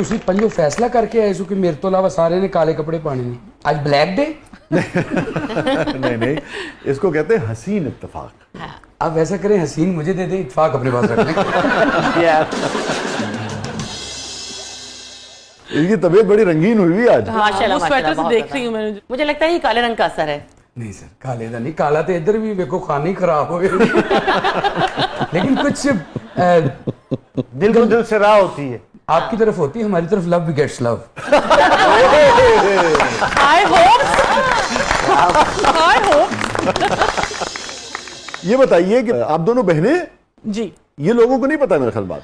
ਤੁਸੀਂ ਪੰਜੋ फैसला करके आए सो कि मेरे तो अलावा सारे ने काले कपड़े पाने ने आज ब्लैक डे। नहीं नहीं, इसको कहते हैं हसीन इत्तेफाक। आप वैसा करें, हसीन मुझे दे दें, इत्तेफाक अपने पास रख लें। इनकी तबीयत बड़ी रंगीन हुई हुई आज। माशाल्लाह वो स्वेटर से बहुत देख ज्यादा। रही हूँ मैंने। मुझे लगता है ये काले रंग का असर है। नहीं सर, काले दा नहीं, काला तो इधर भी देखो खाने ही खराब हो गए। लेकिन कुछ दिल को दिल से राह होती है। आपकी तरफ होती है, हमारी तरफ love begets love. I hope ये बताइए कि आप दोनों बहनें, जी ये लोगों को नहीं पता मेरे ख्याल बात।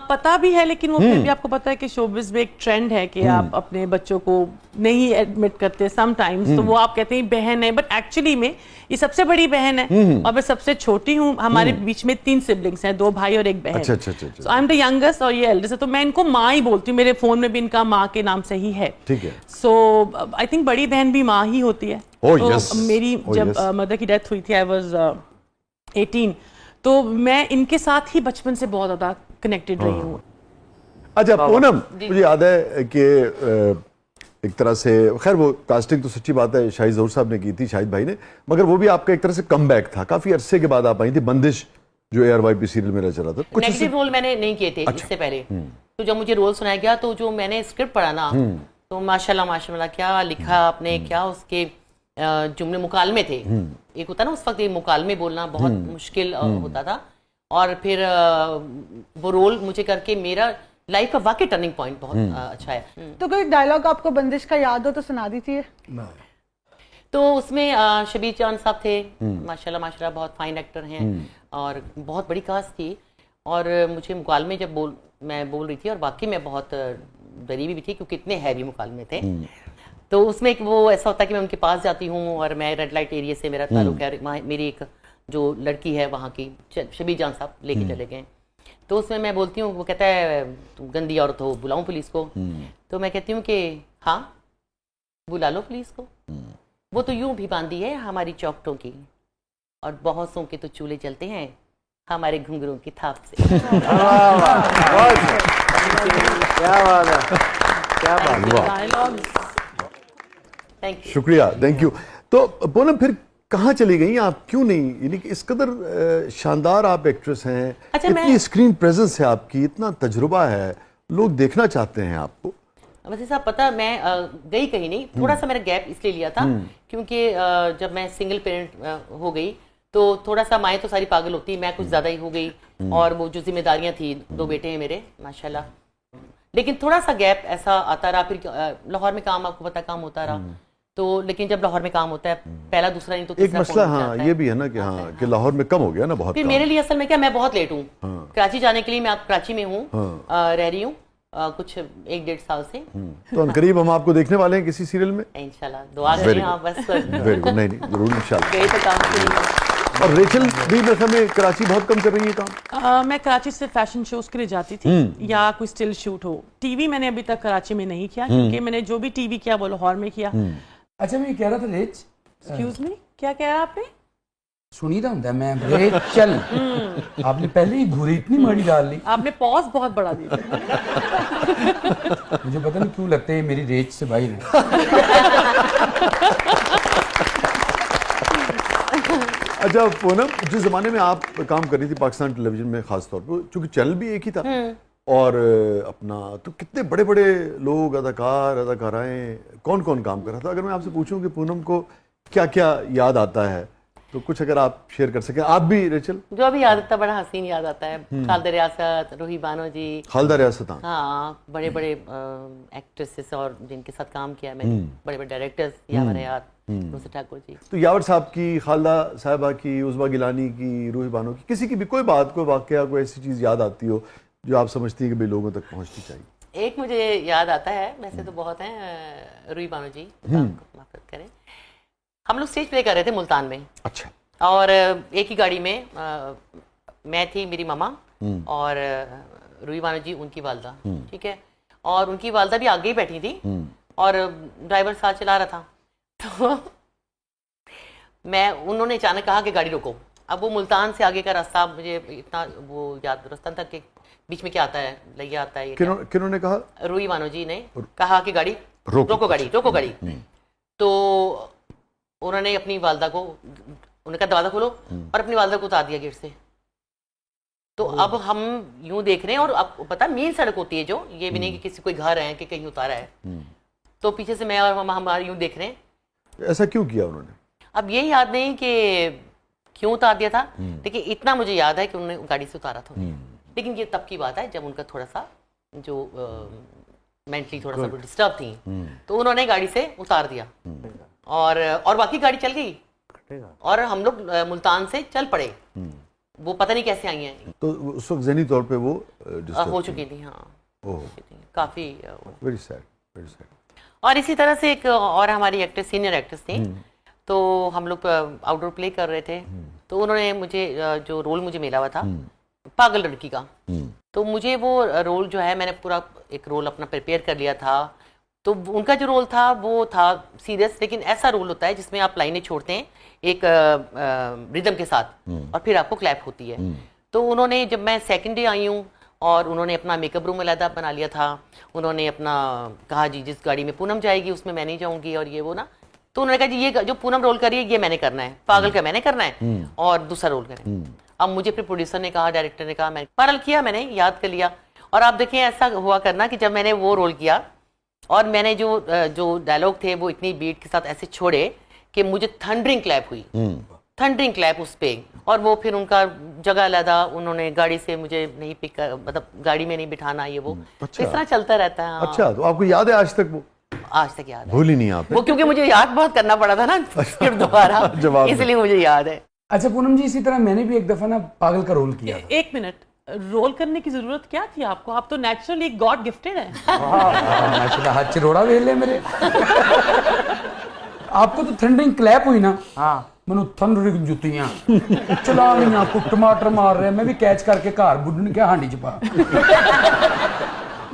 पता भी है, लेकिन वो फिर भी आपको पता है कि शोबिज में एक ट्रेंड है कि आप अपने बच्चों को नहीं एडमिट करते समटाइम्स, तो वो आप कहते हैं बहन है, बट एक्चुअली में ये सबसे बड़ी बहन है और मैं सबसे छोटी हूँ। हमारे बीच में 3 सिबलिंग्स हैं, 2 भाई और 1 बहन। अच्छा अच्छा अच्छा, अच्छा। सो आई एम द यंगेस्ट और ये एल्डेस्ट है, तो मैं इनको माँ ही बोलती हूँ। मेरे फोन में भी इनका माँ के नाम से ही है। ठीक है। सो आई थिंक बड़ी बहन भी माँ ही होती है। Oh, तो yes. मेरी Oh, जब yes. मदर की डेथ हुई थी, आई वाज 18, तो मैं इनके साथ ही बचपन से बहुत ज्यादा कनेक्टेड रही हूँ। अच्छा पूनम, मुझे याद है कि एक तरह से, खैर वो कास्टिंग तो सच्ची बात है शाहिद ज़हूर साहब ने की थी, शाहिद भाई ने, मगर वो भी आपका एक तरह से कमबैक था। काफी अरसे के बाद आप आई थी, बंदिश जो ARYP सीरियल में चला था। कुछ नेगेटिव रोल मैंने नहीं किए थे इससे पहले। तो जब मुझे रोल सुनाया गया, तो जो मैंने स्क्रिप्ट पढ़ा ना, तो माशाल्लाह माशाल्लाह क्या लिखा आपने, क्या उसके जुमले मुकालमे थे। एक होता ना उस वक्त, ये मुकालमे बोलना बहुत मुश्किल होता था। और फिर वो रोल मुझे करके मेरा लाइफ का वाकई टर्निंग पॉइंट बहुत अच्छा है। तो कोई डायलॉग आपको बंदिश का याद हो तो सुना दीजिए। तो उसमें शबीर चांद साहब थे, माशाल्लाह माशाल्लाह बहुत फाइन एक्टर हैं और बहुत बड़ी कास्ट थी। और मुझे मुकालमे जब मैं बोल रही थी, और वाकई में बहुत डरी भी थी क्योंकि इतने हैवी मुकालमे थे। तो उसमें एक वो ऐसा होता है कि मैं उनके पास जाती हूँ और मैं रेड लाइट एरिया से मेरा ताल्लुक है, वहाँ मेरी एक जो लड़की है वहाँ की, शबीर जान साहब लेके चले गए। तो उसमें मैं बोलती हूँ, वो कहता है तुम गंदी औरत हो, बुलाऊं पुलिस को? तो मैं कहती हूँ कि हाँ बुला लो पुलिस को, वो तो यूं भी बांधी है हमारी चौखटों की, और बहुत सौ के तो चूल्हे चलते हैं हमारे घुंघरों की थाप से। क्या बात है, क्या बात है। Dialogue thank you. शुक्रिया, थैंक यू। तो पूनम फिर कहाँ चली गई आप, क्यों नहीं, यानी कि इस कदर शानदार आप एक्ट्रेस हैं, अच्छा, इतनी स्क्रीन प्रेजेंस है आपकी, इतना तजुर्बा है, लोग देखना चाहते हैं आपको। वैसे साहब पता, मैं गई कहीं नहीं, थोड़ा सा मेरा गैप इसलिए लिया था क्योंकि जब मैं सिंगल पेरेंट हो गई तो थोड़ा सा, माएँ तो सारी पागल होती, मैं कुछ ज़्यादा ही हो गई। और वो जो जिम्मेदारियाँ थी, 2 बेटे हैं मेरे माशाल्लाह, लेकिन थोड़ा सा गैप ऐसा आता रहा। फिर लाहौर में काम, आपको पता, काम होता रहा। तो लेकिन जब लाहौर में काम होता है, पहला दूसरा नहीं तो एक तीसरा मसला फोन हाँ जाता ये है। भी है ना कि हाँ कि लाहौर में कम हो गया ना बहुत फिर काम। मेरे लिए असल में क्या, मैं बहुत लेट हूँ हाँ। कराची जाने के लिए। मैं कराची में हूँ, हाँ। रह रही हूँ कुछ 1-1.5 साल से। तो अनकरीब हम आपको देखने वाले हैं किसी सीरियल में। इंशाल्लाह दुआ Very करें good. आप बस। वेरी गुड, नहीं नहीं जरूर इंशाल्लाह। गए तो काम के लिए। और रेचल भी मेरे ख्याल में कराची बहुत कम कर रही है काम। मैं कराची से फैशन शोज के लिए जाती थी या कोई स्टिल शूट हो। टीवी मैंने अभी तक कराची में नहीं किया, क्योंकि मैंने जो भी टीवी किया वो लाहौर में किया। अच्छा मैं ये कह रहा था रेच, एक्सक्यूज मी, क्या कह रहा है आपने? सुनी था ਹੁੰਦਾ मैं रेचल, आपने पहले ही घूरी इतनी माड़ी डाल ली। आपने पॉज बहुत बड़ा दिया। मुझे पता नहीं क्यों लगता है ये मेरी रेच से बाहर है। अच्छा पूनम, जिस जमाने में आप काम कर रही थी पाकिस्तान टेलीविजन में खास तौर पर, चूंकि चैनल भी एक ही था और अपना, तो कितने बड़े बड़े लोग, अदाकार अदाकाराएं, कौन कौन काम कर रहा था? अगर मैं आपसे पूछूं कि पूनम को क्या क्या याद आता है, तो कुछ अगर आप शेयर कर सकें। आप भी रेचल? जो भी याद आता है, बड़ा हसीन याद आता है। खालिदा रियासत, रूही बानो जी, खालिदा रियासत, हाँ, बड़े बड़े एक्ट्रेसेस और जिनके साथ काम किया मैंने, बड़े बड़े डायरेक्टर्स, यावर हयात, नुसरत ठाकुर जी। तो यावर साहब की, खालिदा साहिबा की, उज़मा गिलानी की, रूही बानो की, किसी की भी कोई बात, कोई वाकया, कोई ऐसी चीज़ याद आती हो जो आप समझती हैं कि भाई लोगों तक पहुंचनी चाहिए? एक मुझे याद आता है, वैसे तो बहुत हैं, रूही बानो जी, माफ करें, हम लोग स्टेज प्ले कर रहे थे मुल्तान में। अच्छा। और एक ही गाड़ी में मैं थी, मेरी मामा और रूही बानो जी, उनकी वालदा, ठीक है, और उनकी वालदा भी आगे ही बैठी थी और ड्राइवर साथ चला रहा था। तो उन्होंने अचानक कहा कि गाड़ी रोको। अब वो मुल्तान से आगे का रास्ता मुझे इतना वो याद, रास्ता तक के बीच में क्या आता है, लैया आता है, ये क्या? किन्होंने कहा? रूही मानो जी ने कहा कि गाड़ी रोको गाड़ी। तो उन्होंने अपनी वालदा को, उन्होंने कहा दरवाजा खोलो, और अपनी वालदा को उतार दिया गेट से। तो अब हम यूं देख रहे हैं, और अब पता है मेन सड़क होती है जो, ये भी नहीं कि किसी कोई घर है कि कहीं उतारा है। तो पीछे से मैं और हम यूं देख रहे हैं। ऐसा क्यों किया उन्होंने? अब ये याद नहीं कि क्यों उतार दिया था, लेकिन इतना मुझे याद है कि उन्होंने गाड़ी से उतारा था। लेकिन ये तब की बात है जब उनका थोड़ा सा जो मेंटली थोड़ा सा डिस्टर्ब थी, तो उन्होंने गाड़ी से उतार दिया, और बाकी गाड़ी चल गई, और हम लोग मुल्तान से चल पड़े। वो पता नहीं कैसे आई हैं। तो उस वक्त ज़हनी तौर पे वो हो चुकी थी, हाँ, काफी वेरी सैड। और इसी तरह से एक और हमारी एक्ट्रेस, सीनियर एक्ट्रेस थी, तो हम लोग आउटडोर प्ले कर रहे थे, तो उन्होंने मुझे जो रोल मुझे मिला हुआ था पागल लड़की का, तो मुझे वो रोल जो है, मैंने पूरा एक रोल अपना प्रिपेयर कर लिया था। तो उनका जो रोल था वो था सीरियस, लेकिन ऐसा रोल होता है जिसमें आप लाइनें छोड़ते हैं एक रिदम के साथ, और फिर आपको क्लैप होती है। तो उन्होंने, जब मैं सेकंड डे आई हूँ, और उन्होंने अपना मेकअप रूम अलग बना लिया था, उन्होंने अपना कहा जी जिस गाड़ी में पूनम जाएगी उसमें मैं नहीं जाऊंगी, और ये वो ना, तो उन्होंने कहा जी ये जो पूनम रोल करिए ये मैंने करना है, पागल का मैंने करना है, और दूसरा रोल करें। अब मुझे फिर प्रोड्यूसर ने कहा, डायरेक्टर ने कहा, मैं पागल किया, मैंने याद कर लिया। और आप देखें ऐसा हुआ करना कि जब मैंने वो रोल किया, और मैंने जो डायलॉग थे वो इतनी बीट के साथ ऐसे छोड़े कि मुझे थंडरिंग क्लैप हुई, थंडरिंग क्लैप उस पे, और वो फिर उनका जगह लगा, उन्होंने गाड़ी से मुझे नहीं पिक कर, मतलब गाड़ी में नहीं बिठाना, ये वो। अच्छा। इस तरह चलता रहता है। अच्छा, तो आपको याद है आज तक वो? आज तक याद है, भूली नहीं आपने? वो क्योंकि मुझे याद बहुत करना पड़ा था ना स्क्रिप्ट दोबारा, इसलिए मुझे याद है। अच्छा पूनम जी, इसी तरह मैंने भी एक दफा ना पागल का रोल किया था। एक मिनट, रोल करने की जरूरत क्या थी आपको? आप तो नेचुरली गॉड गिफ्टेड है। माशाल्लाह, हाथ चिरोड़ा वेल है मेरे। आपको तो थंडरिंग क्लैप हुई ना, मैनू थंडरिंग जुतियां चला नहीं, आपको टमाटर मार रहे हैं, मैं भी कैच करके घर बुढ़न के हांडी च पा।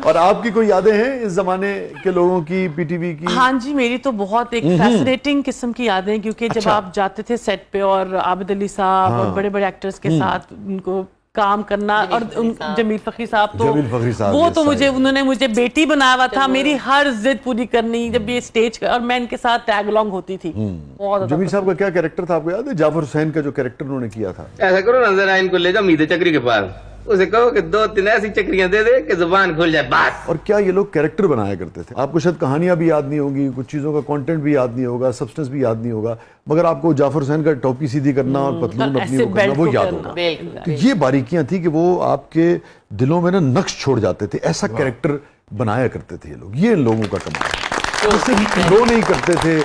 और आपकी कोई यादें हैं इस जमाने के लोगों की, पीटीवी की? हाँ जी, मेरी तो बहुत एक फैसिनेटिंग किस्म की यादें, क्योंकि जब आप जाते थे सेट पे और आबिद अली साहब और बड़े बड़े एक्टर्स के साथ उनको काम करना, और जमील फखरी साहब, तो जमील फखरी साहब, वो तो yes, मुझे, उन्होंने मुझे बेटी बनाया हुआ था, मेरी हर जिद पूरी करनी जब ये स्टेज, और मैं इनके साथ टैग अलॉन्ग होती थी। बहुत जमील साहब का क्या कैरेक्टर था आपको याद है? जाफर हुसैन का जो कैरेक्टर उन्होंने किया था। ऐसा करो ना, जरा इनको ले जाओ मीते चक्री के पास, उसे कहो कि 2-3 ऐसी चक्रियां दे दे कि जुबान खुल जाए बस। और क्या ये लोग कैरेक्टर बनाया करते थे? आपको शायद कहानियां भी याद नहीं होगी, कुछ चीजों का कंटेंट भी याद नहीं होगा, सब्सटेंस भी याद नहीं होगा, मगर आपको जाफर हुसैन का टोपी सीधी करना और पतलून अपनी वो करना वो याद होगा। तो ये बारीकियां थी कि वो आपके दिलों में ना नक्श छोड़ जाते थे। ऐसा कैरेक्टर बनाया करते थे ये लोग। ये इन लोगों का कमाल है। तो सिर्फ ड्रो नहीं करते थे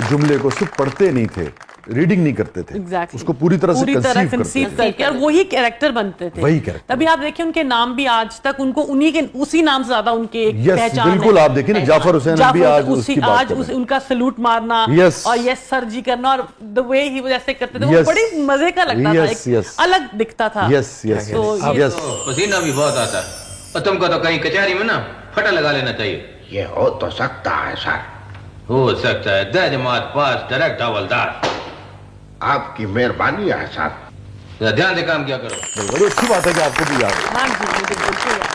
जुमले को, सिर्फ पढ़ते नहीं थे, रीडिंग नहीं करते थे, Exactly. उसको पूरी तरह से कंसीव करके, और वही कैरेक्टर बनते थे। वही कैरेक्टर। तभी आप देखिए उनके नाम भी आज तक उनको उन्हीं के, उसी नाम से ज्यादा उनके एक Yes, पहचान बिल्कुल है। आप देखिए ना, जाफर हुसैन भी आज उसकी बात आज कर रहे हैं। उनका सलूट मारना, Yes. और यस सर जी करना, और द वे ही वो जैसे करते थे, Yes. वो बड़ी मजे का लगता था, Yes, एक yes. अलग दिखता था। यस यस तो ये- यस। पसीना भी बहुत आता है, और तुमको तो कहीं कचहरी में ना फटा लगा लेना चाहिए। ये हो तो सकता है सर, हो सकता है। द जमात पास डायरेक्ट हवलदार, आपकी मेहरबानी है सर। ध्यान से काम किया करो। बड़ी अच्छी बात है कि आपको भी याद है। हाँ जी, मुझे बिल्कुल याद है।